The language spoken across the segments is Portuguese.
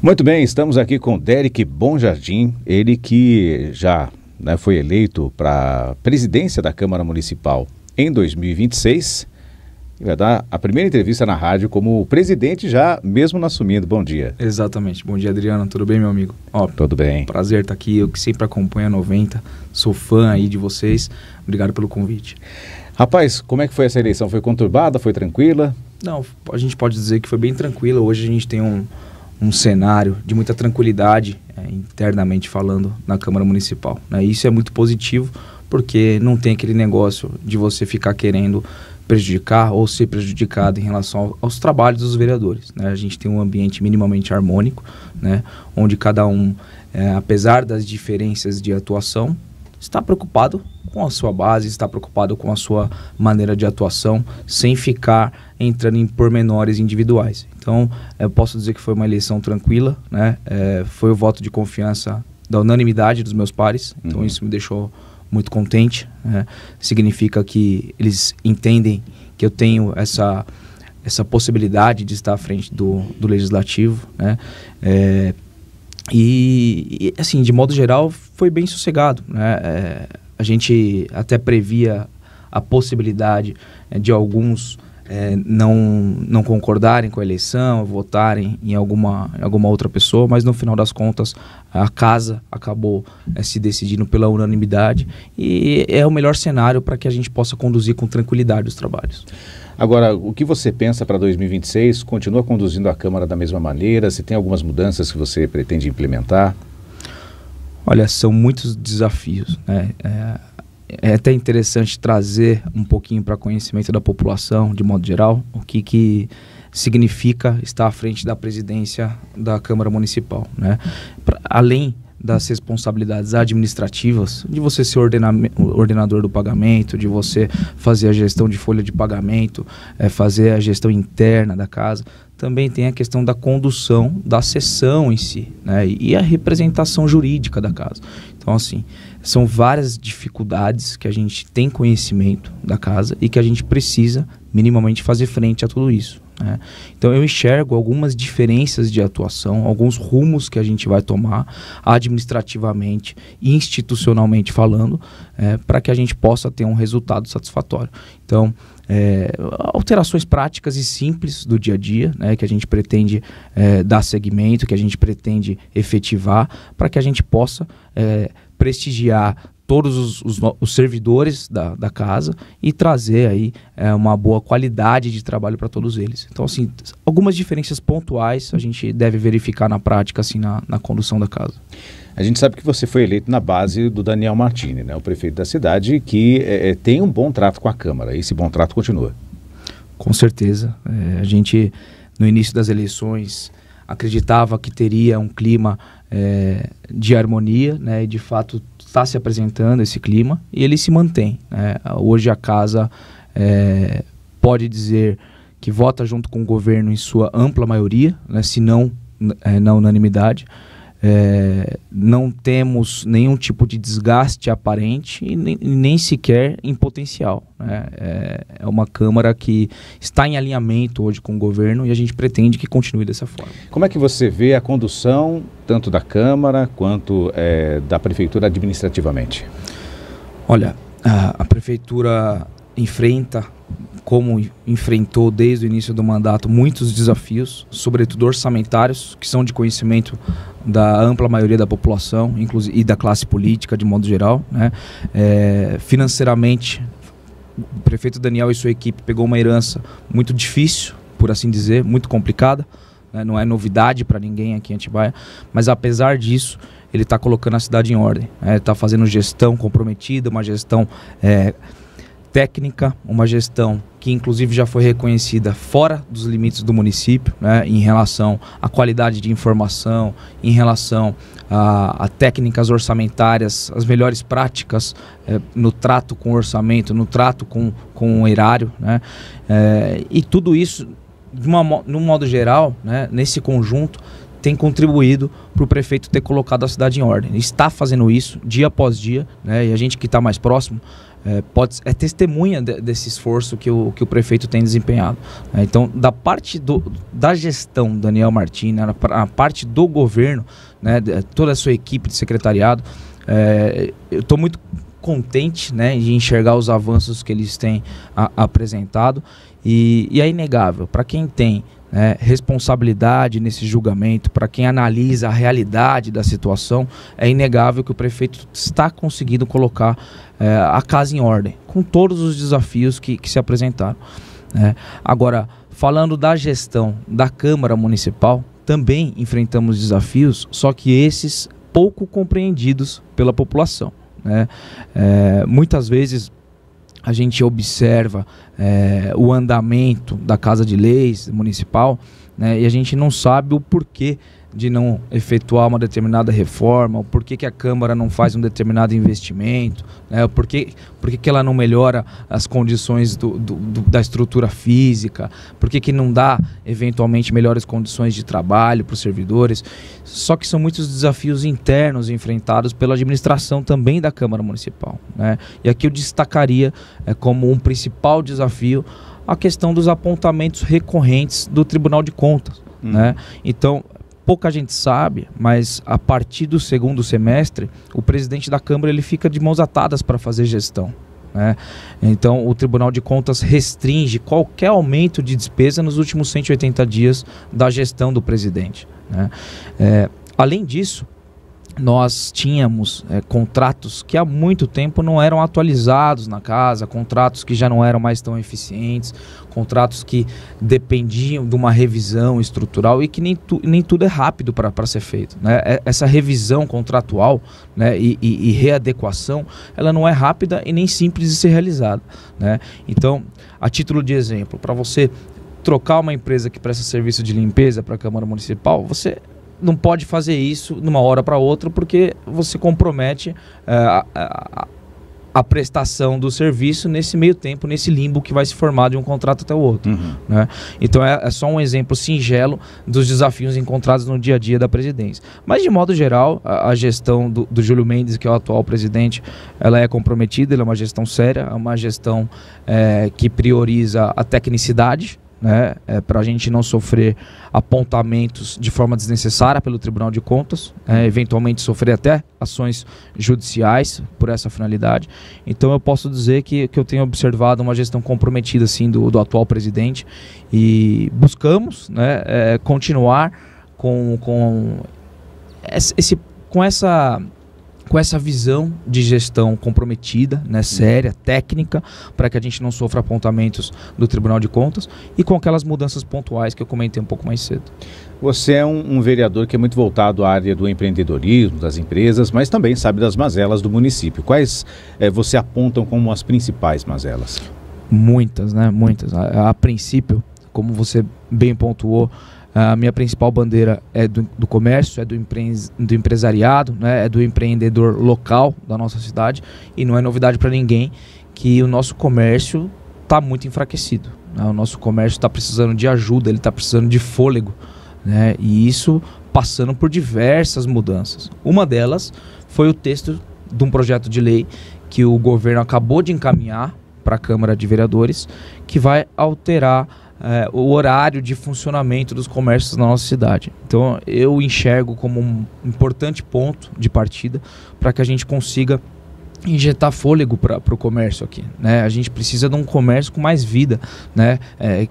Muito bem, estamos aqui com Derek Bom Jardim, ele que já foi eleito para a presidência da Câmara Municipal em 2026. E vai dar a primeira entrevista na rádio como presidente já mesmo assumindo. Bom dia. Exatamente. Bom dia, Adriano. Tudo bem, meu amigo? Tudo bem. Prazer estar aqui. Eu que sempre acompanho a 90. Sou fã aí de vocês. Obrigado pelo convite. Rapaz, como é que foi essa eleição? Foi conturbada? Foi tranquila? Não, a gente pode dizer que foi bem tranquila. Hoje a gente tem um cenário de muita tranquilidade, internamente falando, na Câmara Municipal, né? Isso é muito positivo, porque não tem aquele negócio de você ficar querendo prejudicar ou ser prejudicado em relação aos trabalhos dos vereadores, né? A gente tem um ambiente minimamente harmônico, né? Onde cada um, apesar das diferenças de atuação, está preocupado com a sua base, está preocupado com a sua maneira de atuação, sem ficar entrando em pormenores individuais. Então, eu posso dizer que foi uma eleição tranquila, né? Foi o voto de confiança da unanimidade dos meus pares, então isso me deixou muito contente, né? Significa que eles entendem que eu tenho essa possibilidade de estar à frente do Legislativo, né? E assim, de modo geral, foi bem sossegado, né? A gente até previa a possibilidade de alguns não concordarem com a eleição, votarem em alguma outra pessoa, mas no final das contas a casa acabou se decidindo pela unanimidade e é o melhor cenário para que a gente possa conduzir com tranquilidade os trabalhos. Agora, o que você pensa para 2026? Continua conduzindo a Câmara da mesma maneira? Se tem algumas mudanças que você pretende implementar? Olha, são muitos desafios, né? É até interessante trazer um pouquinho para conhecimento da população, de modo geral, o que significa estar à frente da presidência da Câmara Municipal, né? Além das responsabilidades administrativas, de você ser ordenador do pagamento, de você fazer a gestão de folha de pagamento, fazer a gestão interna da casa, também tem a questão da condução da sessão em si, né? E a representação jurídica da casa. Então, assim, são várias dificuldades que a gente tem conhecimento da casa e que a gente precisa minimamente fazer frente a tudo isso, né? Então eu enxergo algumas diferenças de atuação, alguns rumos que a gente vai tomar administrativamente e institucionalmente falando, para que a gente possa ter um resultado satisfatório. Então, alterações práticas e simples do dia a dia, né, que a gente pretende dar seguimento, que a gente pretende efetivar, para que a gente possa prestigiar todos os servidores da casa e trazer aí uma boa qualidade de trabalho para todos eles. Então, assim, algumas diferenças pontuais a gente deve verificar na prática, assim, na condução da casa. A gente sabe que você foi eleito na base do Daniel Martini, né, o prefeito da cidade, que tem um bom trato com a Câmara. Esse bom trato continua? Com certeza. A gente, no início das eleições, acreditava que teria um clima de harmonia, né, e de fato está se apresentando esse clima e ele se mantém, né? Hoje a casa pode dizer que vota junto com o governo em sua ampla maioria, né, se não na unanimidade. Não temos nenhum tipo de desgaste aparente e nem sequer em potencial, né? É uma Câmara que está em alinhamento hoje com o governo e a gente pretende que continue dessa forma. Como é que você vê a condução tanto da Câmara quanto da Prefeitura administrativamente? Olha, a Prefeitura enfrenta, como enfrentou desde o início do mandato, muitos desafios, sobretudo orçamentários, que são de conhecimento da ampla maioria da população, inclusive, e da classe política de modo geral, né? Financeiramente, o prefeito Daniel e sua equipe pegou uma herança muito difícil, por assim dizer, muito complicada, né? Não é novidade para ninguém aqui em Atibaia, mas apesar disso, ele está colocando a cidade em ordem, está fazendo gestão comprometida, uma gestão técnica, uma gestão que inclusive já foi reconhecida fora dos limites do município, né, em relação à qualidade de informação, em relação a técnicas orçamentárias, as melhores práticas no trato com o orçamento, no trato com o erário, né, e tudo isso, de um modo geral, né, nesse conjunto, tem contribuído para o prefeito ter colocado a cidade em ordem. Ele está fazendo isso dia após dia, né, e a gente que está mais próximo é testemunha desse esforço que o prefeito tem desempenhado. Então, da parte da gestão, Daniel Martins, né, a parte do governo, né, toda a sua equipe de secretariado, eu estou muito contente, né, de enxergar os avanços que eles têm apresentado, e é inegável, para quem tem responsabilidade nesse julgamento, para quem analisa a realidade da situação, é inegável que o prefeito está conseguindo colocar a casa em ordem, com todos os desafios que se apresentaram. Agora, falando da gestão da Câmara Municipal, também enfrentamos desafios, só que esses pouco compreendidos pela população. Muitas vezes a gente observa o andamento da Casa de Leis Municipal, e a gente não sabe o porquê de não efetuar uma determinada reforma, o porquê que a Câmara não faz um determinado investimento, o porquê que ela não melhora as condições da estrutura física, porquê que não dá, eventualmente, melhores condições de trabalho para os servidores. Só que são muitos desafios internos enfrentados pela administração também da Câmara Municipal. E aqui eu destacaria como um principal desafio a questão dos apontamentos recorrentes do Tribunal de Contas. Então, pouca gente sabe, mas a partir do segundo semestre, o presidente da Câmara ele fica de mãos atadas para fazer gestão. Então, o Tribunal de Contas restringe qualquer aumento de despesa nos últimos 180 dias da gestão do presidente. Além disso, nós tínhamos contratos que há muito tempo não eram atualizados na casa, contratos que já não eram mais tão eficientes, contratos que dependiam de uma revisão estrutural e que nem tudo é rápido para ser feito. Essa revisão contratual, e readequação, ela não é rápida e nem simples de ser realizada. Então, a título de exemplo, para você trocar uma empresa que presta serviço de limpeza para a Câmara Municipal, você não pode fazer isso de uma hora para outra, porque você compromete a prestação do serviço nesse meio tempo, nesse limbo que vai se formar de um contrato até o outro. Então é só um exemplo singelo dos desafios encontrados no dia a dia da presidência. Mas de modo geral, a gestão do Júlio Mendes, que é o atual presidente, ela é comprometida, ela é uma gestão séria, é uma gestão que prioriza a tecnicidade, para a gente não sofrer apontamentos de forma desnecessária pelo Tribunal de Contas, eventualmente sofrer até ações judiciais por essa finalidade. Então eu posso dizer que eu tenho observado uma gestão comprometida assim, do atual presidente, e buscamos continuar com essa visão de gestão comprometida, séria, técnica, para que a gente não sofra apontamentos do Tribunal de Contas, e com aquelas mudanças pontuais que eu comentei um pouco mais cedo. Você é um vereador que é muito voltado à área do empreendedorismo, das empresas, mas também sabe das mazelas do município. Quais você apontam como as principais mazelas? Muitas, muitas. A princípio, como você bem pontuou, a minha principal bandeira é do comércio, é do empresariado, é do empreendedor local da nossa cidade, e não é novidade para ninguém que o nosso comércio está muito enfraquecido. O nosso comércio está precisando de ajuda, ele está precisando de fôlego, e isso passando por diversas mudanças. Uma delas foi o texto de um projeto de lei que o governo acabou de encaminhar para a Câmara de Vereadores, que vai alterar o horário de funcionamento dos comércios na nossa cidade. Então eu enxergo como um importante ponto de partida para que a gente consiga injetar fôlego para o comércio aqui. A gente precisa de um comércio com mais vida,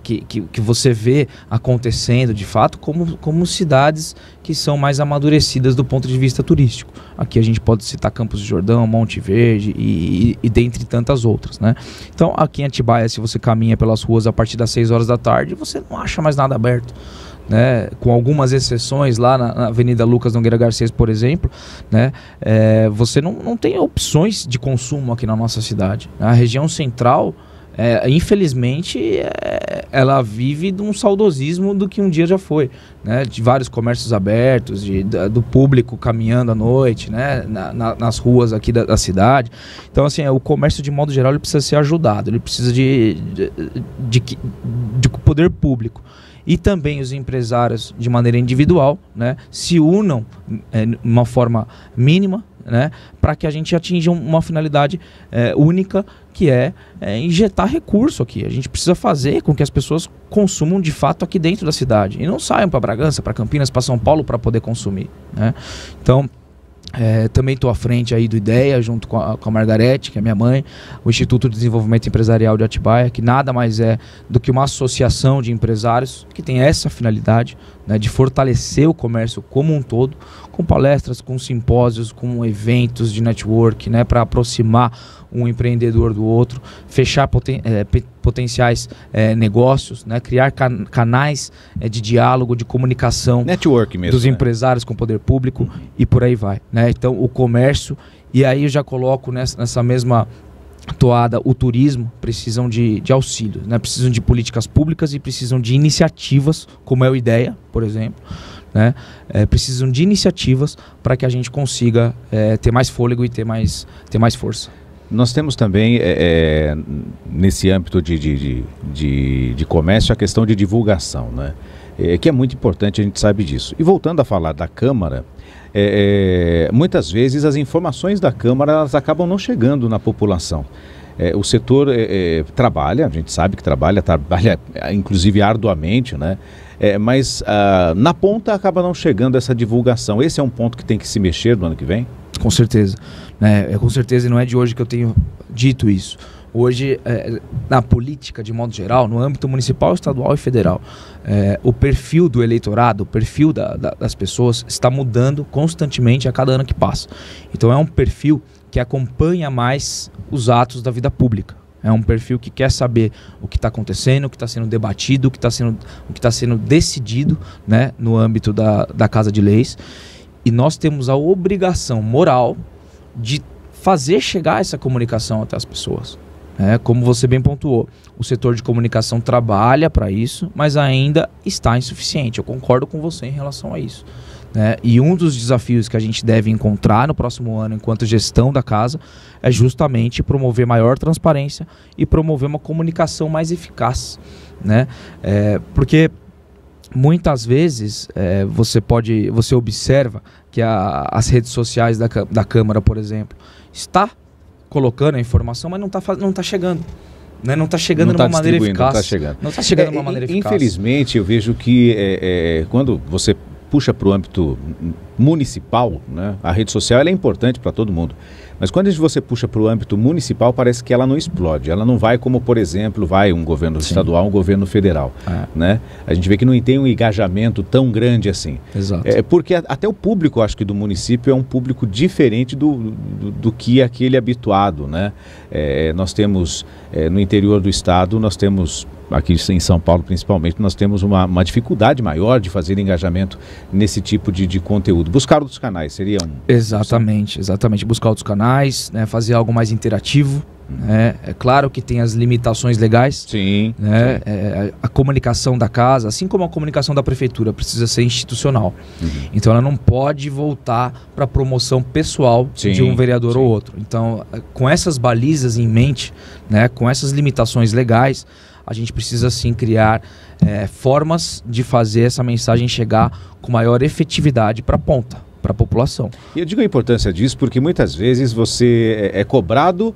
que você vê acontecendo de fato como cidades que são mais amadurecidas do ponto de vista turístico. Aqui a gente pode citar Campos do Jordão, Monte Verde e dentre tantas outras. Então aqui em Atibaia, se você caminha pelas ruas a partir das 6 horas da tarde, você não acha mais nada aberto. Com algumas exceções lá na Avenida Lucas Nogueira Garcês, por exemplo, você não tem opções de consumo aqui na nossa cidade. A região central, infelizmente, ela vive de um saudosismo do que um dia já foi, de vários comércios abertos, do público caminhando à noite, nas ruas aqui da cidade. Então, assim, o comércio, de modo geral, ele precisa ser ajudado, ele precisa de poder público. E também os empresários, de maneira individual, se unam de uma forma mínima, né, para que a gente atinja uma finalidade única, que é injetar recurso aqui. A gente precisa fazer com que as pessoas consumam de fato aqui dentro da cidade e não saiam para Bragança, para Campinas, para São Paulo para poder consumir, né? Então, também estou à frente aí do IDEA, junto com a Margarete, que é minha mãe, o Instituto de Desenvolvimento Empresarial de Atibaia, que nada mais é do que uma associação de empresários que tem essa finalidade, né, de fortalecer o comércio como um todo, com palestras, com simpósios, com eventos de network, né, para aproximar um empreendedor do outro, fechar potenciais negócios, né, criar canais de diálogo, de comunicação, network mesmo, dos empresários com o poder público, e por aí vai, né? Então o comércio, e aí eu já coloco nessa mesma toada, o turismo, precisam de auxílio, né? Precisam de políticas públicas e precisam de iniciativas, como é o IDEA, por exemplo, né? Precisam de iniciativas para que a gente consiga ter mais fôlego e ter mais força. Nós temos também, nesse âmbito de comércio, a questão de divulgação, né? Que é muito importante, a gente sabe disso. E voltando a falar da Câmara, muitas vezes as informações da Câmara elas acabam não chegando na população. O setor trabalha, a gente sabe que trabalha inclusive arduamente, né? Mas na ponta acaba não chegando essa divulgação. Esse é um ponto que tem que se mexer no ano que vem? Com certeza, né? Com certeza, e não é de hoje que eu tenho dito isso. Hoje, na política de modo geral, no âmbito municipal, estadual e federal, o perfil do eleitorado, o perfil das pessoas está mudando constantemente a cada ano que passa. Então é um perfil que acompanha mais os atos da vida pública. É um perfil que quer saber o que está acontecendo, o que está sendo debatido, o que está sendo decidido, né, no âmbito da Casa de Leis. E nós temos a obrigação moral de fazer chegar essa comunicação até as pessoas. Como você bem pontuou, o setor de comunicação trabalha para isso, mas ainda está insuficiente. Eu concordo com você em relação a isso, né? E um dos desafios que a gente deve encontrar no próximo ano, enquanto gestão da casa, é justamente promover maior transparência e promover uma comunicação mais eficaz, né? Porque muitas vezes você observa que as redes sociais da Câmara, por exemplo, está colocando a informação, mas não está chegando. Né? Não está chegando de uma maneira eficaz. Não está chegando de uma maneira eficaz. Infelizmente, eu vejo que quando você puxa para o âmbito municipal, né, a rede social ela é importante para todo mundo. Mas quando você puxa para o âmbito municipal, parece que ela não explode. Ela não vai como, por exemplo, vai um governo estadual, um governo federal. Né? A gente vê que não tem um engajamento tão grande assim. Exato. Porque até o público, acho que do município, é um público diferente do que aquele habituado. Né? Nós temos, no interior do estado, nós temos, aqui em São Paulo principalmente, nós temos uma dificuldade maior de fazer engajamento nesse tipo de conteúdo. Buscar outros canais seria um... Exatamente. Buscar outros canais, né, fazer algo mais interativo. Né? É claro que tem as limitações legais. Sim. Né? A comunicação da casa, assim como a comunicação da prefeitura, precisa ser institucional. Então ela não pode voltar para a promoção pessoal de um vereador ou outro. Então, com essas balizas em mente, né, com essas limitações legais, a gente precisa sim criar formas de fazer essa mensagem chegar com maior efetividade para a ponta, para a população. E eu digo a importância disso porque muitas vezes você é cobrado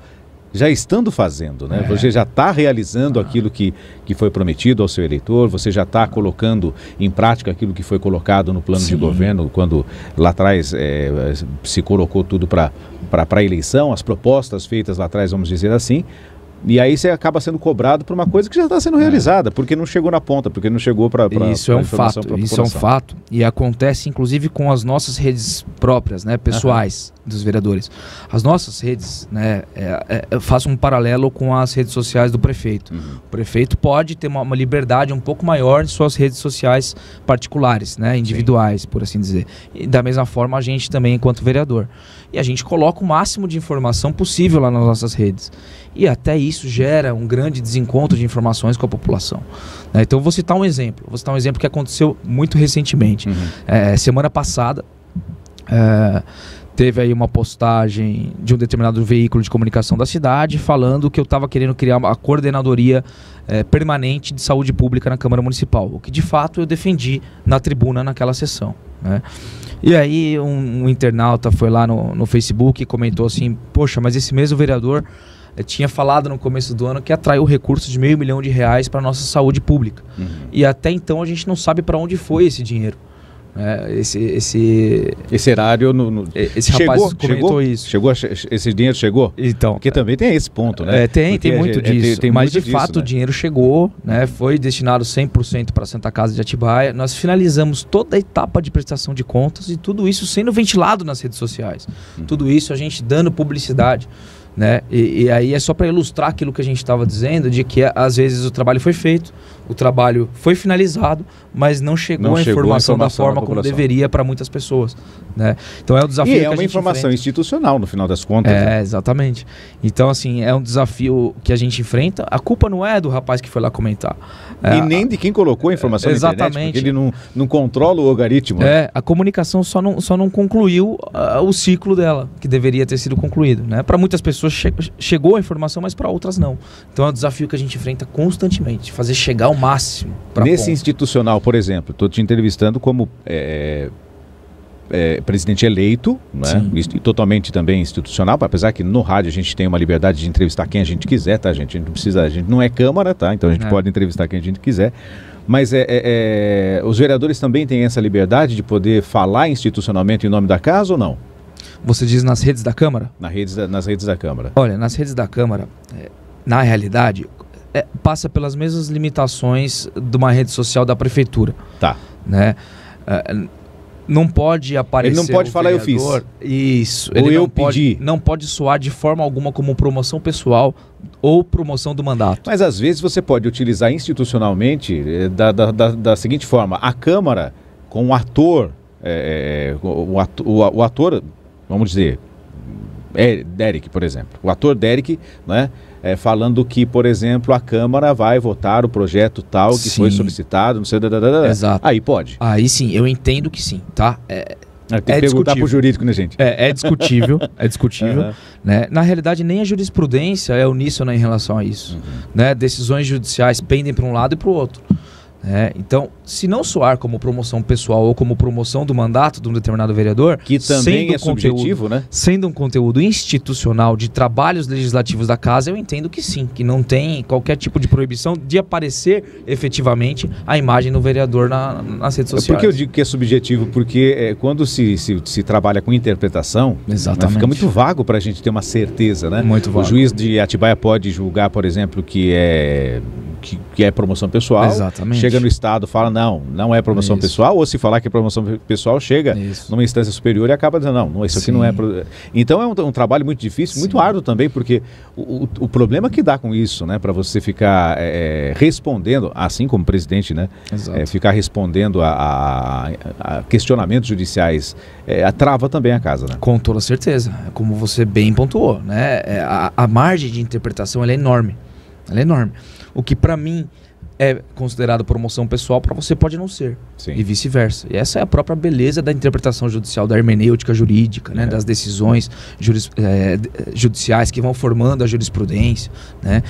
já estando fazendo, né? Você já está realizando aquilo que foi prometido ao seu eleitor, você já está colocando em prática aquilo que foi colocado no plano de governo, quando lá atrás se colocou tudo para a eleição, as propostas feitas lá atrás, vamos dizer assim. E aí você acaba sendo cobrado por uma coisa que já está sendo realizada, porque não chegou na ponta, porque não chegou para Isso é um fato, isso é um fato. E acontece inclusive com as nossas redes próprias, né, pessoais dos vereadores. As nossas redes, né, eu faço um paralelo com as redes sociais do prefeito. O prefeito pode ter uma liberdade um pouco maior em suas redes sociais particulares, né, individuais, por assim dizer. E da mesma forma a gente também enquanto vereador. E a gente coloca o máximo de informação possível lá nas nossas redes. E até isso gera um grande desencontro de informações com a população. Então vou citar um exemplo. Vou citar um exemplo que aconteceu muito recentemente. Semana passada teve aí uma postagem de um determinado veículo de comunicação da cidade falando que eu estava querendo criar a coordenadoria permanente de saúde pública na Câmara Municipal, o que de fato eu defendi na tribuna naquela sessão, né? E aí um internauta foi lá no Facebook e comentou assim: poxa, mas esse mesmo vereador tinha falado no começo do ano que atraiu recursos de R$500 milhão para a nossa saúde pública. E até então a gente não sabe para onde foi esse dinheiro. Esse erário esse rapaz comentou isso. Esse dinheiro chegou? Então, porque também tem esse ponto, né? Tem muito disso. Mas de fato, né, o dinheiro chegou, né? Foi destinado 100% para a Santa Casa de Atibaia. Nós finalizamos toda a etapa de prestação de contas e tudo isso sendo ventilado nas redes sociais. Tudo isso a gente dando publicidade, né? E aí é só para ilustrar aquilo que a gente estava dizendo, de que às vezes o trabalho foi feito, o trabalho foi finalizado, mas não chegou a informação da forma como deveria para muitas pessoas, né? Então é um desafio. E é uma informação institucional no final das contas. É, exatamente. Então, assim, é um desafio que a gente enfrenta. A culpa não é do rapaz que foi lá comentar. E nem de quem colocou a informação na internet, porque ele não controla o algoritmo. A comunicação só não concluiu o ciclo dela, que deveria ter sido concluído, né? Para muitas pessoas chegou a informação, mas para outras não. Então é um desafio que a gente enfrenta constantemente, fazer chegar ao máximo. Nesse institucional, por exemplo, estou te entrevistando como presidente eleito, né? E totalmente também institucional, apesar que no rádio a gente tem uma liberdade de entrevistar quem a gente quiser, tá, gente? A gente não precisa, a gente não é Câmara, tá? Então a gente pode entrevistar quem a gente quiser. Mas os vereadores também têm essa liberdade de poder falar institucionalmente em nome da casa ou não? Você diz nas redes da Câmara? Nas redes da Câmara. Olha, nas redes da Câmara, na realidade, passa pelas mesmas limitações de uma rede social da prefeitura. Tá. Né? Não pode aparecer. Ele não pode falar vereador, eu fiz. Isso. Ou ele eu pedi. Não pode soar de forma alguma como promoção pessoal ou promoção do mandato. Mas às vezes você pode utilizar institucionalmente da seguinte forma: a Câmara com o ator, o ator, vamos dizer, Derek, por exemplo. O ator Derek, né? Falando que, por exemplo, a Câmara vai votar o projeto tal que foi solicitado, não sei, Exato. Aí pode. Aí sim, eu entendo que sim, tá? Tem que perguntar pro jurídico, né, gente? É discutível, né? Na realidade, nem a jurisprudência é uníssona em relação a isso. Né? Decisões judiciais pendem para um lado e para o outro. Então, se não soar como promoção pessoal ou como promoção do mandato de um determinado vereador, que também é subjetivo, né? Sendo um conteúdo institucional de trabalhos legislativos da casa, eu entendo que sim, que não tem qualquer tipo de proibição de aparecer efetivamente a imagem do vereador nas redes sociais. Por que eu digo que é subjetivo? Porque quando se trabalha com interpretação, fica muito vago para a gente ter uma certeza, né? Muito vago. O juiz de Atibaia pode julgar, por exemplo, que é promoção pessoal. Exatamente. Chega no Estado, fala não é promoção pessoal, ou se falar que é promoção pessoal, chega numa instância superior e acaba dizendo, não, isso aqui não é... Então é um trabalho muito difícil, muito árduo também, porque o problema que dá com isso, né, para você ficar respondendo, assim como presidente, né, ficar respondendo a questionamentos judiciais, trava também a casa, né? Com toda certeza, como você bem pontuou, né, a margem de interpretação ela é enorme, o que para mim é considerado promoção pessoal, para você pode não ser. Sim. E vice-versa. E essa é a própria beleza da interpretação judicial, da hermenêutica jurídica, né? Das decisões judiciais que vão formando a jurisprudência, né?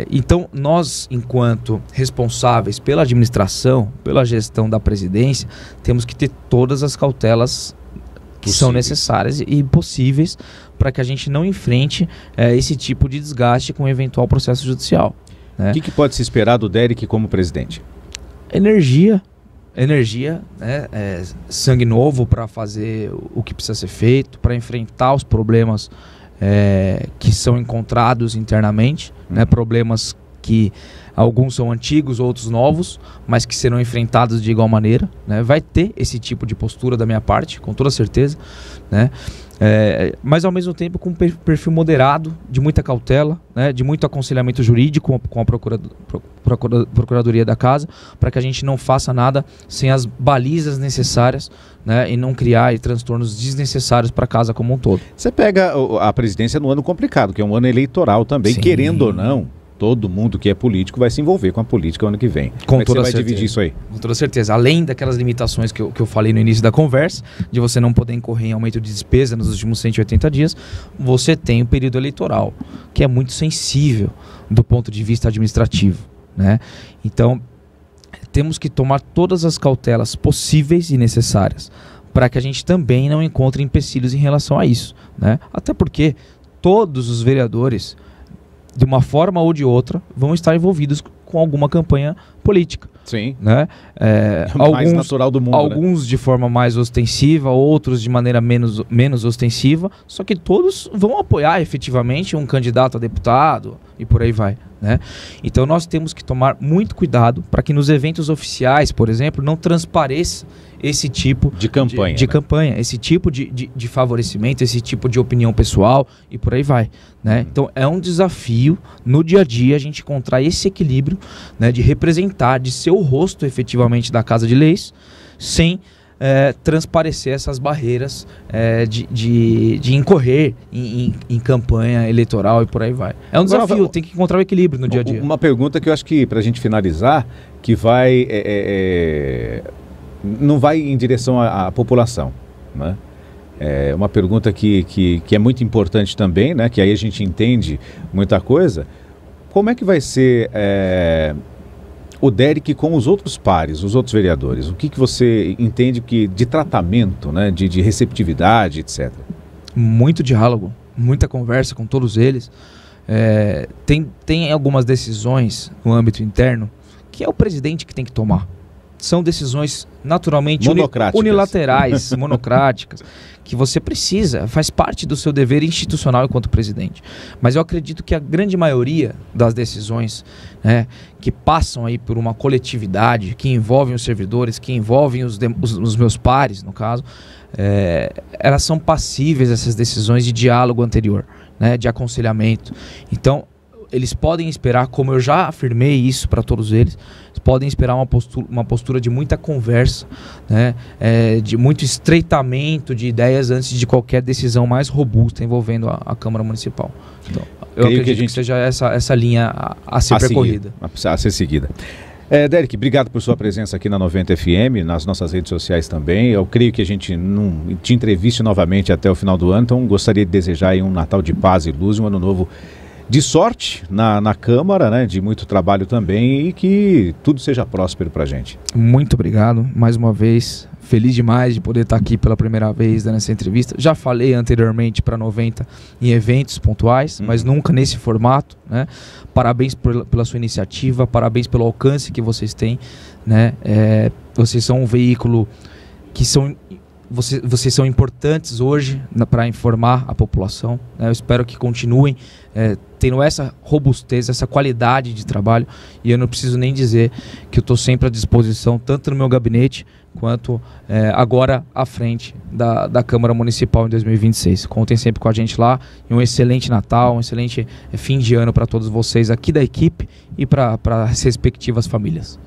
Então, nós, enquanto responsáveis pela administração, pela gestão da presidência, temos que ter todas as cautelas que são necessárias e possíveis para que a gente não enfrente esse tipo de desgaste com o eventual processo judicial. O que pode se esperar do Derek como presidente? Energia, né? Sangue novo para fazer o que precisa ser feito, para enfrentar os problemas que são encontrados internamente, né? Problemas que alguns são antigos, outros novos, mas que serão enfrentados de igual maneira, né? Vai ter esse tipo de postura da minha parte, com toda certeza, né? Mas ao mesmo tempo com um perfil moderado, de muita cautela, né? De muito aconselhamento jurídico com a Procuradoria da Casa, para que a gente não faça nada sem as balizas necessárias, né? E não criar transtornos desnecessários para a casa como um todo. Você pega a presidência no ano complicado, que é um ano eleitoral também, querendo ou não, todo mundo que é político vai se envolver com a política ano que vem. Com toda você vai certeza. dividir isso aí? Com toda certeza. Além daquelas limitações que eu falei no início da conversa, de você não poder incorrer em aumento de despesa nos últimos 180 dias, você tem o período eleitoral, que é muito sensível do ponto de vista administrativo, né? Então, temos que tomar todas as cautelas possíveis e necessárias para que a gente também não encontre empecilhos em relação a isso, né? Até porque todos os vereadores, de uma forma ou de outra, vão estar envolvidos com alguma campanha política. Sim. Né? O mais natural do mundo. Alguns, né, de forma mais ostensiva, outros de maneira menos ostensiva, só que todos vão apoiar efetivamente um candidato a deputado e por aí vai. Né? Então nós temos que tomar muito cuidado para que nos eventos oficiais, por exemplo, não transpareça esse tipo de campanha, de campanha, esse tipo de favorecimento, esse tipo de opinião pessoal e por aí vai. Né? Então é um desafio no dia a dia a gente encontrar esse equilíbrio, né, de representar, de ser o rosto efetivamente da Casa de Leis, sem transparecer essas barreiras de incorrer em campanha eleitoral e por aí vai. É um desafio, tem que encontrar o equilíbrio no dia a dia. Uma pergunta que eu acho que, para a gente finalizar, que vai... não vai em direção à população, né? É uma pergunta que é muito importante também, né? Que aí a gente entende muita coisa. Como é que vai ser o Derek com os outros pares, os outros vereadores? O que você entende de tratamento, né? De receptividade, etc.? Muito diálogo, muita conversa com todos eles. Tem algumas decisões no âmbito interno que é o presidente que tem que tomar. São decisões naturalmente unilaterais, monocráticas, que você precisa, faz parte do seu dever institucional enquanto presidente. Mas eu acredito que a grande maioria das decisões, né, que passam aí por uma coletividade, que envolvem os servidores, que envolvem os meus pares, no caso, elas são passíveis, essas decisões, de diálogo anterior, né, de aconselhamento. Então, eles podem esperar, como eu já afirmei isso para todos eles, podem esperar uma postura de muita conversa, né, de muito estreitamento de ideias antes de qualquer decisão mais robusta envolvendo a Câmara Municipal. Então, eu acredito que seja essa linha a ser percorrida. A ser seguida. Derek, obrigado por sua presença aqui na 90 FM, nas nossas redes sociais também. Eu creio que a gente não te entreviste novamente até o final do ano, então gostaria de desejar aí um Natal de paz e luz, um ano novo de sorte na Câmara, né, de muito trabalho também, e que tudo seja próspero para a gente. Muito obrigado, mais uma vez, feliz demais de poder estar aqui pela primeira vez nessa entrevista. Já falei anteriormente para 90 em eventos pontuais, mas nunca nesse formato, né? Parabéns pela sua iniciativa, parabéns pelo alcance que vocês têm, né? Vocês são um veículo que vocês são importantes hoje para informar a população, né? Eu espero que continuem tendo essa robustez, essa qualidade de trabalho, e eu não preciso nem dizer que eu estou sempre à disposição, tanto no meu gabinete, quanto agora à frente da Câmara Municipal em 2026. Contem sempre com a gente lá, e um excelente Natal, um excelente fim de ano para todos vocês aqui da equipe e para as respectivas famílias.